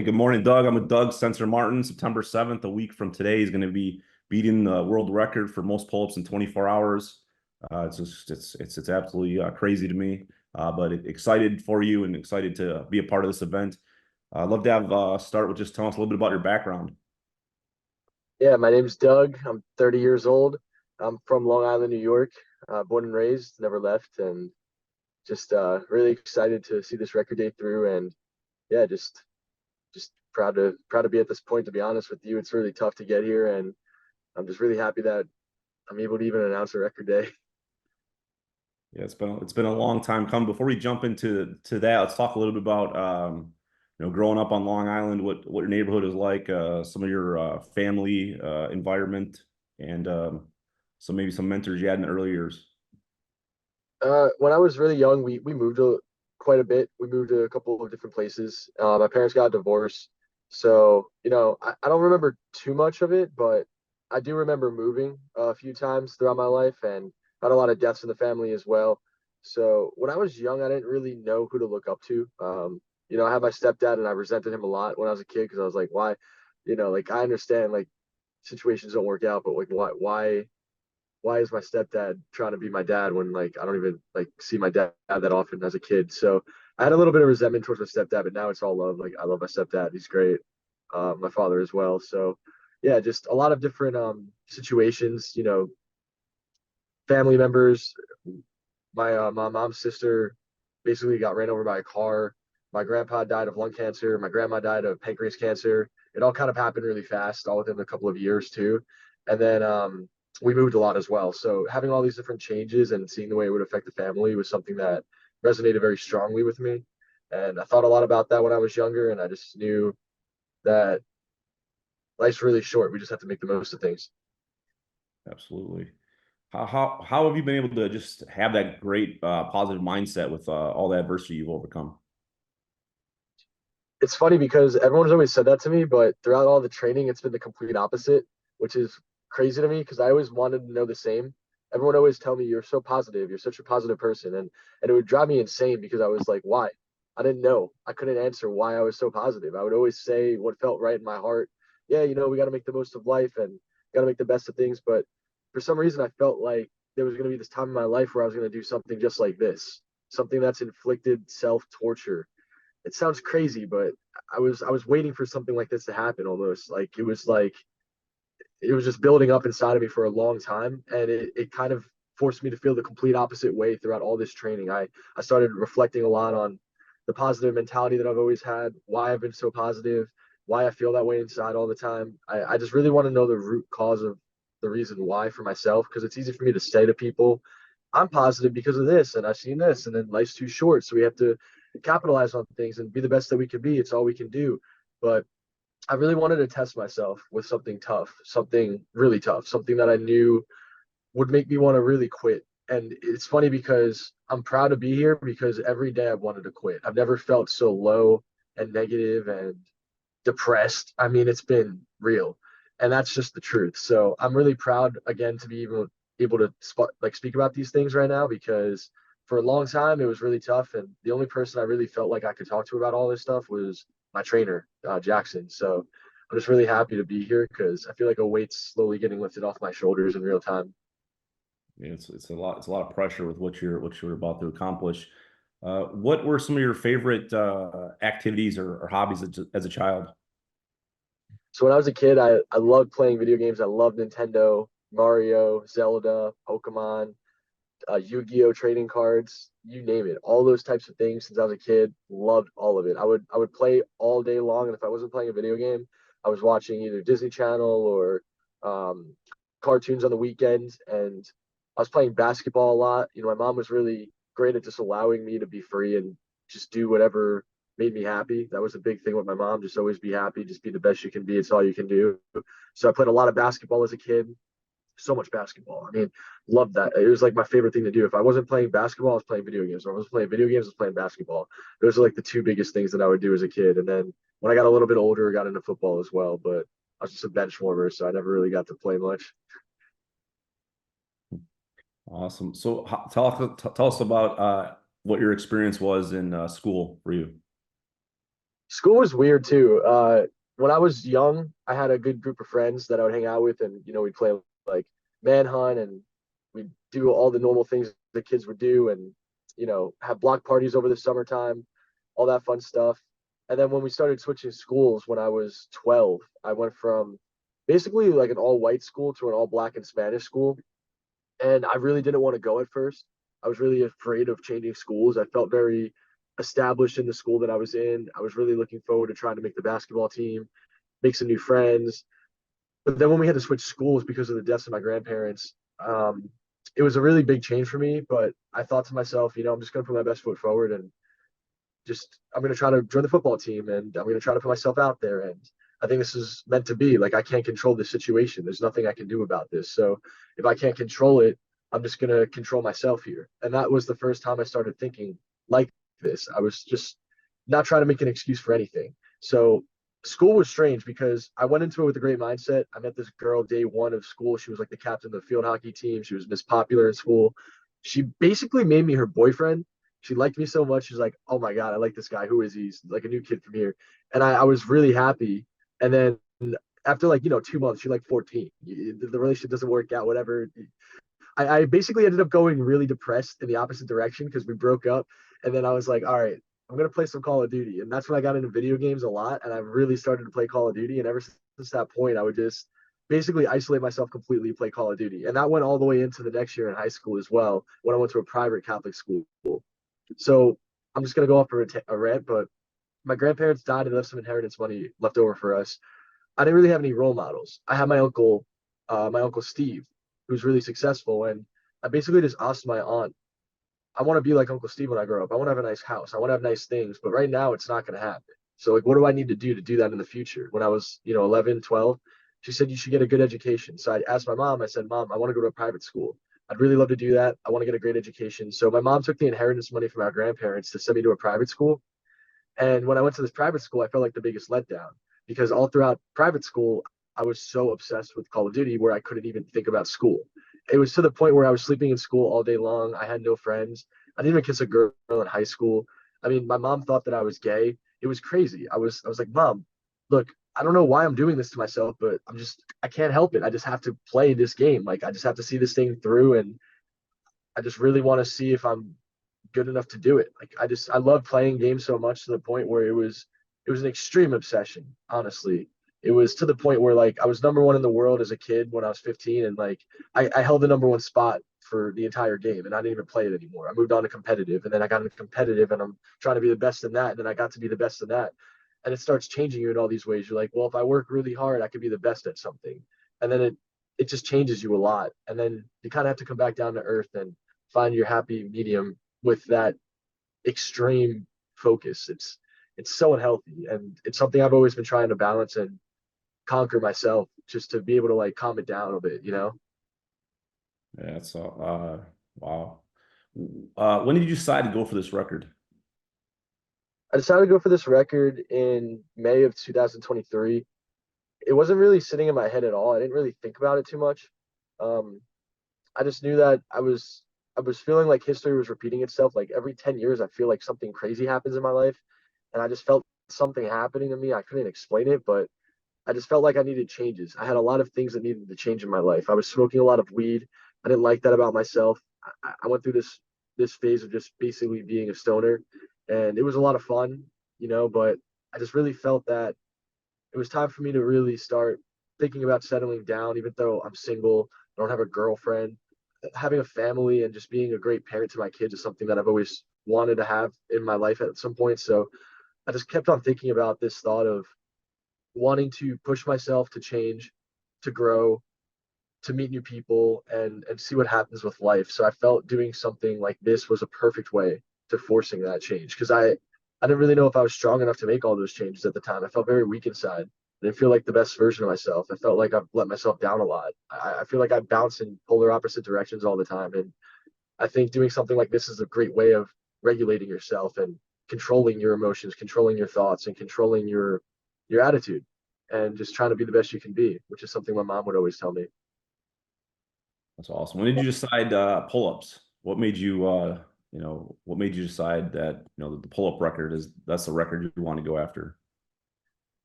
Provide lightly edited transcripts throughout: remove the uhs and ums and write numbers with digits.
Good morning, Doug. I'm with Doug Censor Martin. September 7th, a week from today, he's going to be beating the world record for most pull-ups in 24 hours. It's absolutely crazy to me, but excited for you and excited to be a part of this event. I'd love to have start with just telling us a little bit about your background. Yeah, my name's Doug. I'm 30 years old. I'm from Long Island, New York, born and raised, never left, and just really excited to see this record day through. And yeah, just proud to be at this point. To be honest with you, it's really tough to get here, and I'm just really happy that I'm able to even announce a record day. Yeah, it's been a long time coming. Before we jump into that, let's talk a little bit about growing up on Long Island, what your neighborhood is like, some of your family environment, and maybe some mentors you had in the early years. When I was really young, we moved quite a bit. We moved to a couple of different places. My parents got divorced, so I don't remember too much of it, but I do remember moving a few times throughout my life, and had a lot of deaths in the family as well. So when I was young, I didn't really know who to look up to. I had my stepdad, and I resented him a lot when I was a kid because I was like, why? Like I understand like situations don't work out, but like why is my stepdad trying to be my dad when like I don't even like see my dad that often as a kid? So I had a little bit of resentment towards my stepdad, but now it's all love. Like I love my stepdad; he's great. My father as well. So yeah, just a lot of different situations. Family members. My mom's sister basically got ran over by a car. My grandpa died of lung cancer. My grandma died of pancreas cancer. It all kind of happened really fast, all within a couple of years too. And then we moved a lot as well. So having all these different changes and seeing the way it would affect the family was something that resonated very strongly with me. And I thought a lot about that when I was younger, and I just knew that life's really short. We just have to make the most of things. Absolutely. How have you been able to just have that great positive mindset with all the adversity you've overcome? It's funny because everyone's always said that to me, but throughout all the training, it's been the complete opposite, which is crazy to me because I always wanted to know the same. Everyone always tell me you're so positive, you're such a positive person, and it would drive me insane because I was like, why? I didn't know. I couldn't answer why I was so positive. I would always say what felt right in my heart. Yeah, we got to make the most of life and got to make the best of things. But for some reason, I felt like there was going to be this time in my life where I was going to do something just like this, something that's inflicted self torture. It sounds crazy, but I was waiting for something like this to happen almost. Like it was just building up inside of me for a long time, and it kind of forced me to feel the complete opposite way throughout all this training. I started reflecting a lot on the positive mentality that I've always had, why I've been so positive, why I feel that way inside all the time. I just really want to know the root cause of the reason why for myself, because it's easy for me to say to people, I'm positive because of this and I've seen this, and then life's too short, so we have to capitalize on things and be the best that we can be. It's all we can do. But I really wanted to test myself with something tough, something really tough, something that I knew would make me want to really quit. And it's funny because I'm proud to be here because every day I've wanted to quit. I've never felt so low and negative and depressed. I mean, it's been real. And that's just the truth. So I'm really proud again to be able to speak about these things right now because for a long time it was really tough. And the only person I really felt like I could talk to about all this stuff was my trainer, Jackson. So I'm just really happy to be here because I feel like a weight's slowly getting lifted off my shoulders in real time. Yeah, it's a lot of pressure with what you're about to accomplish. What were some of your favorite activities or hobbies as a child? So when I was a kid, I loved playing video games. I loved Nintendo, Mario, Zelda, Pokemon, Yu-Gi-Oh trading cards, you name it. All those types of things since I was a kid, loved all of it. I would play all day long, and if I wasn't playing a video game, I was watching either Disney Channel or um, cartoons on the weekends, and I was playing basketball a lot. My mom was really great at just allowing me to be free and just do whatever made me happy. That was a big thing with my mom. Just always be happy, just be the best you can be. It's all you can do. So I played a lot of basketball as a kid, so much basketball. I mean, loved that. It was like my favorite thing to do. If I wasn't playing basketball, I was playing video games. Or I was playing video games, I was playing basketball. Those are like the two biggest things that I would do as a kid. And then when I got a little bit older, I got into football as well. But I was just a bench warmer, so I never really got to play much. Awesome. So tell us about what your experience was in school for you. School was weird too. When I was young, I had a good group of friends that I would hang out with, and we'd play like manhunt, and we'd do all the normal things the kids would do, and have block parties over the summertime, all that fun stuff. And then when we started switching schools, when I was 12, I went from basically like an all white school to an all black and Spanish school, and I really didn't want to go at first. I was really afraid of changing schools. I felt very established in the school that I was in. I was really looking forward to trying to make the basketball team, make some new friends. But then when we had to switch schools because of the deaths of my grandparents, it was a really big change for me. But I thought to myself, I'm just going to put my best foot forward and just I'm going to try to join the football team, and I'm going to try to put myself out there. And I think this is meant to be. Like, I can't control this situation. There's nothing I can do about this. So if I can't control it, I'm just going to control myself here. And that was the first time I started thinking like this. I was just not trying to make an excuse for anything. So school was strange because I went into it with a great mindset. I met this girl day one of school. She was like the captain of the field hockey team. She was Miss Popular in school. She basically made me her boyfriend. She liked me so much. She's like, "Oh my god, I like this guy. Who is he? He's like a new kid from here." And I was really happy. And then after like 2 months, she's like 14. The relationship doesn't work out. Whatever. I basically ended up going really depressed in the opposite direction because we broke up. And then I was like, all right, I'm gonna play some Call of Duty. And that's when I got into video games a lot. And I really started to play Call of Duty. And ever since that point, I would just basically isolate myself completely, play Call of Duty. And that went all the way into the next year in high school as well, when I went to a private Catholic school. So I'm just gonna go off for a rant, but my grandparents died and left some inheritance money left over for us. I didn't really have any role models. I had my uncle Steve, who's really successful, and I basically just asked my aunt, I want to be like Uncle Steve when I grow up. I want to have a nice house. I want to have nice things, but right now it's not going to happen. So like, what do I need to do that in the future? When I was 11, 12, she said you should get a good education. So I asked my mom. I said, Mom, I want to go to a private school. I'd really love to do that. I want to get a great education. So my mom took the inheritance money from our grandparents to send me to a private school. And when I went to this private school, I felt like the biggest letdown because all throughout private school, I was so obsessed with Call of Duty where I couldn't even think about school. It was to the point where I was sleeping in school all day long. I had no friends. I didn't even kiss a girl in high school. I mean, my mom thought that I was gay. It was crazy. I was like, Mom, look, I don't know why I'm doing this to myself, but I can't help it. I just have to play this game. Like, I just have to see this thing through, and I just really want to see if I'm good enough to do it. Like, I love playing games so much to the point where it was an extreme obsession, honestly. It was to the point where like I was number one in the world as a kid when I was 15, and like I held the number one spot for the entire game, and I didn't even play it anymore. I moved on to competitive, and then I got into competitive, and I'm trying to be the best in that, and then I got to be the best in that. And it starts changing you in all these ways. You're like, well, if I work really hard, I could be the best at something. And then it just changes you a lot. And then you kind of have to come back down to earth and find your happy medium with that extreme focus. It's so unhealthy, and it's something I've always been trying to balance and conquer myself, just to be able to like calm it down a bit. Yeah, so wow. When did you decide to go for this record? I decided to go for this record in May of 2023. It wasn't really sitting in my head at all. I didn't really think about it too much. Um, I just knew that I was feeling like history was repeating itself. Like every 10 years, I feel like something crazy happens in my life, and I just felt something happening to me. I couldn't explain it, but I just felt like I needed changes. I had a lot of things that needed to change in my life. I was smoking a lot of weed. I didn't like that about myself. I went through this phase of just basically being a stoner, and it was a lot of fun, but I just really felt that it was time for me to really start thinking about settling down, even though I'm single, I don't have a girlfriend. Having a family and just being a great parent to my kids is something that I've always wanted to have in my life at some point. So I just kept on thinking about this thought of wanting to push myself to change, to grow, to meet new people, and see what happens with life. So I felt doing something like this was a perfect way to forcing that change because I didn't really know if I was strong enough to make all those changes at the time. I felt very weak inside. I didn't feel like the best version of myself. I felt like I've let myself down a lot. I feel like I bounce in polar opposite directions all the time. And I think doing something like this is a great way of regulating yourself and controlling your emotions, controlling your thoughts, and controlling your attitude, and just trying to be the best you can be, which is something my mom would always tell me. That's awesome. When did you decide pull-ups? What made you what made you decide that, the pull-up record that's the record you want to go after?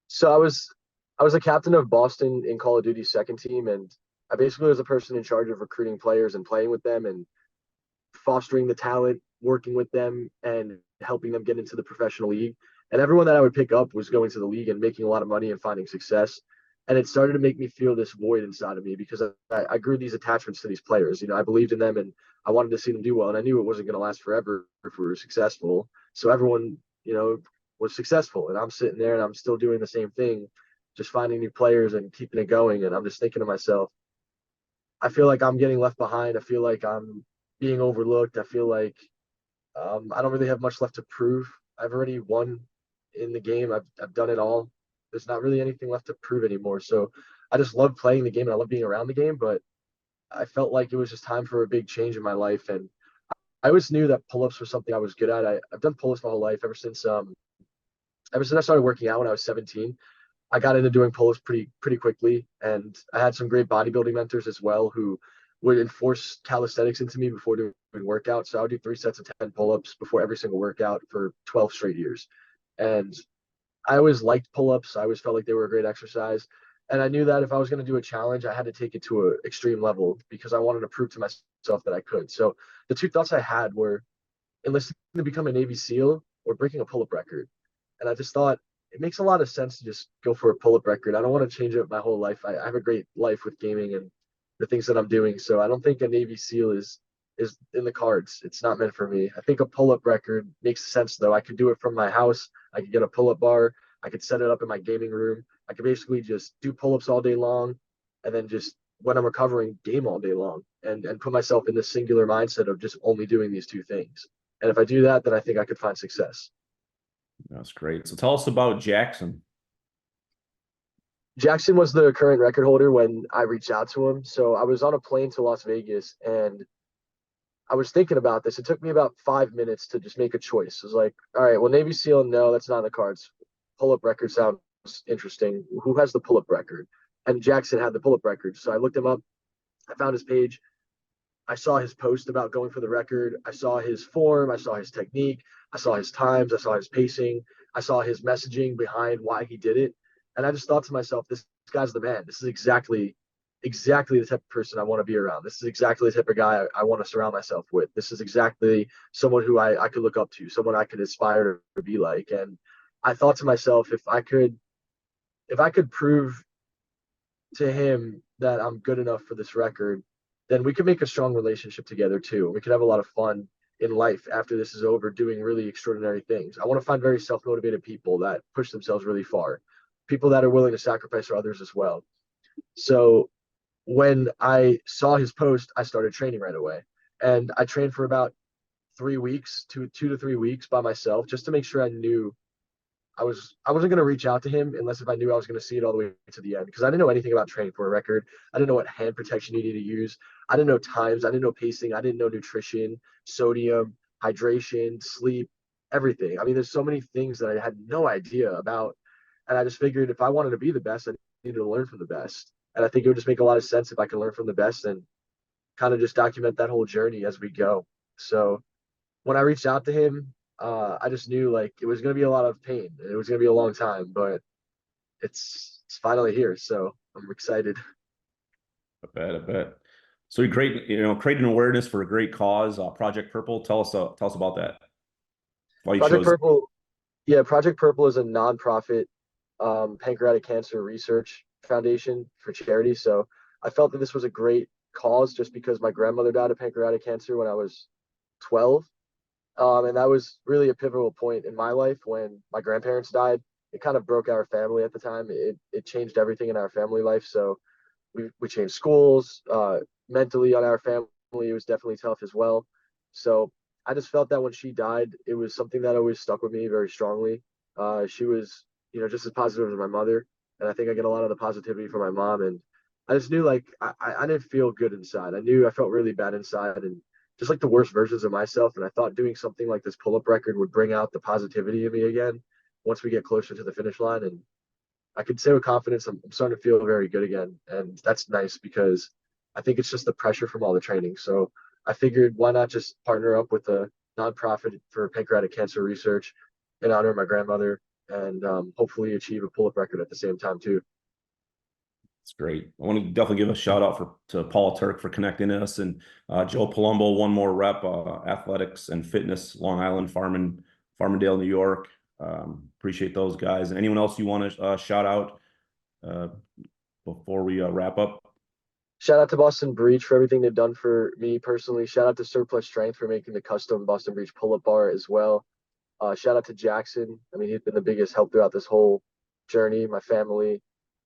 So I was a captain of Boston in Call of Duty's second team, and I basically was a person in charge of recruiting players and playing with them and fostering the talent, working with them, and helping them get into the professional league. And everyone that I would pick up was going to the league and making a lot of money and finding success. And it started to make me feel this void inside of me because I grew these attachments to these players. I believed in them and I wanted to see them do well. And I knew it wasn't going to last forever if we were successful. So everyone, was successful. And I'm sitting there and I'm still doing the same thing, just finding new players and keeping it going. And I'm just thinking to myself, I feel like I'm getting left behind. I feel like I'm being overlooked. I feel like I don't really have much left to prove. I've already won in the game. I've done it all. There's not really anything left to prove anymore. So I just love playing the game and I love being around the game. But I felt like it was just time for a big change in my life. And I always knew that pull-ups was something I was good at. I've done pull-ups my whole life ever since I started working out when I was 17. I got into doing pull-ups pretty quickly, and I had some great bodybuilding mentors as well who would enforce calisthenics into me before doing workouts. So I would do 3 sets of 10 pull-ups before every single workout for 12 straight years. And I always liked pull-ups. I always felt like they were a great exercise. And I knew that if I was going to do a challenge, I had to take it to an extreme level because I wanted to prove to myself that I could. So the two thoughts I had were enlisting to become a Navy SEAL or breaking a pull-up record. And I just thought it makes a lot of sense to just go for a pull-up record. I don't want to change up my whole life. I have a great life with gaming and the things that I'm doing. So I don't think a Navy SEAL is in the cards. It's not meant for me. I think a pull-up record makes sense though. I could do it from my house. I could get a pull-up bar. I could set it up in my gaming room. I could basically just do pull-ups all day long and then just when I'm recovering, game all day long and put myself in this singular mindset of just only doing these two things. And if I do that, then I think I could find success. That's great. So tell us about Jackson. Jackson was the current record holder when I reached out to him. So I was on a plane to Las Vegas and I was thinking about this. It took me about 5 minutes to just make a choice. It was like, all right, well, Navy SEAL, no, that's not in the cards. Pull up record sounds interesting. Who has the pull up record? And Jackson had the pull up record. So I looked him up. I found his page. I saw his post about going for the record. I saw his form. I saw his technique. I saw his times. I saw his pacing. I saw his messaging behind why he did it. And I just thought to myself, this guy's the man. This is exactly the type of person I want to be around. This is exactly the type of guy I want to surround myself with. This is exactly someone who I could look up to, someone I could aspire to be like. And I thought to myself, if I could prove to him that I'm good enough for this record, then we could make a strong relationship together too. We could have a lot of fun in life after this is over, doing really extraordinary things. I want to find very self-motivated people that push themselves really far, people that are willing to sacrifice for others as well. So when I saw his post, I started training right away. And I trained for about 3 weeks, 2 to 3 weeks by myself, just to make sure I knew I wasn't gonna reach out to him unless if I knew I was gonna see it all the way to the end. Because I didn't know anything about training for a record. I didn't know what hand protection you need to use. I didn't know times. I didn't know pacing. I didn't know nutrition, sodium, hydration, sleep, everything. I mean, there's so many things that I had no idea about. And I just figured if I wanted to be the best, I needed to learn from the best. And I think it would just make a lot of sense if I can learn from the best and kind of just document that whole journey as we go. So when I reached out to him, I just knew like it was going to be a lot of pain. It was going to be a long time, but it's finally here. So I'm excited. I bet, I bet. So you creating awareness for a great cause, Project Purple. Tell us about that. Why you Project chose. Purple, yeah, Project Purple is a nonprofit pancreatic cancer research foundation for charity. So I felt that this was a great cause just because my grandmother died of pancreatic cancer when I was 12. And that was really a pivotal point in my life when my grandparents died. It kind of broke our family at the time. It changed everything in our family life. So we changed schools. Mentally on our family, it was definitely tough as well. So I just felt that when she died, it was something that always stuck with me very strongly. She was, just as positive as my mother, and I think I get a lot of the positivity from my mom. And I just knew like I didn't feel good inside. I knew I felt really bad inside, and just like the worst versions of myself. And I thought doing something like this pull-up record would bring out the positivity in me again once we get closer to the finish line. And I could say with confidence, I'm starting to feel very good again. And that's nice because I think it's just the pressure from all the training. So I figured why not just partner up with the nonprofit for pancreatic cancer research in honor of my grandmother, and hopefully achieve a pull-up record at the same time too. It's great. I want to definitely give a shout out to Paul Turk for connecting us, and Joe Palumbo, one more rep, athletics and fitness, Long Island, Farmingdale, New York. Appreciate those guys. And anyone else you want to shout out before we wrap up? Shout out to Boston Breach for everything they've done for me personally. Shout out to Surplus Strength for making the custom Boston Breach pull-up bar as well. Shout out to Jackson. I mean, he's been the biggest help throughout this whole journey. My family.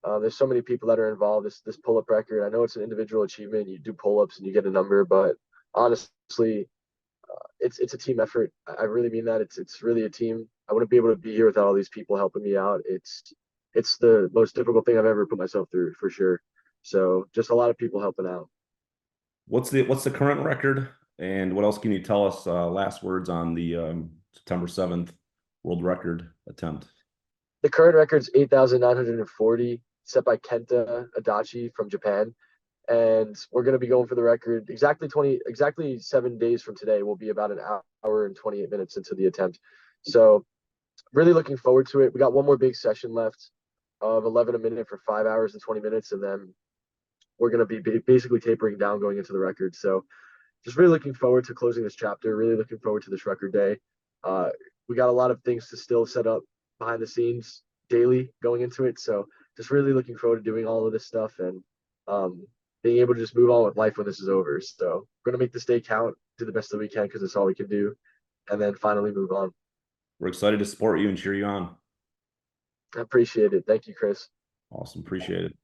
There's so many people that are involved. This pull-up record. I know it's an individual achievement. You do pull-ups and you get a number, but honestly, it's a team effort. I really mean that. It's really a team. I wouldn't be able to be here without all these people helping me out. It's the most difficult thing I've ever put myself through for sure. So just a lot of people helping out. What's the current record, and what else can you tell us? Last words on the September 7th world record attempt. The current record's 8,940, set by Kenta Adachi from Japan. And we're going to be going for the record exactly 7 days from today. Will be about an hour and 28 minutes into the attempt. So really looking forward to it. We got one more big session left of 11 a minute for 5 hours and 20 minutes. And then we're going to be basically tapering down going into the record. So just really looking forward to closing this chapter, really looking forward to this record day. We got a lot of things to still set up behind the scenes daily going into it. So just really looking forward to doing all of this stuff and being able to just move on with life when this is over. So we're going to make this day count, do the best that we can because it's all we can do, and then finally move on. We're excited to support you and cheer you on. I appreciate it. Thank you, Chris. Awesome. Appreciate it.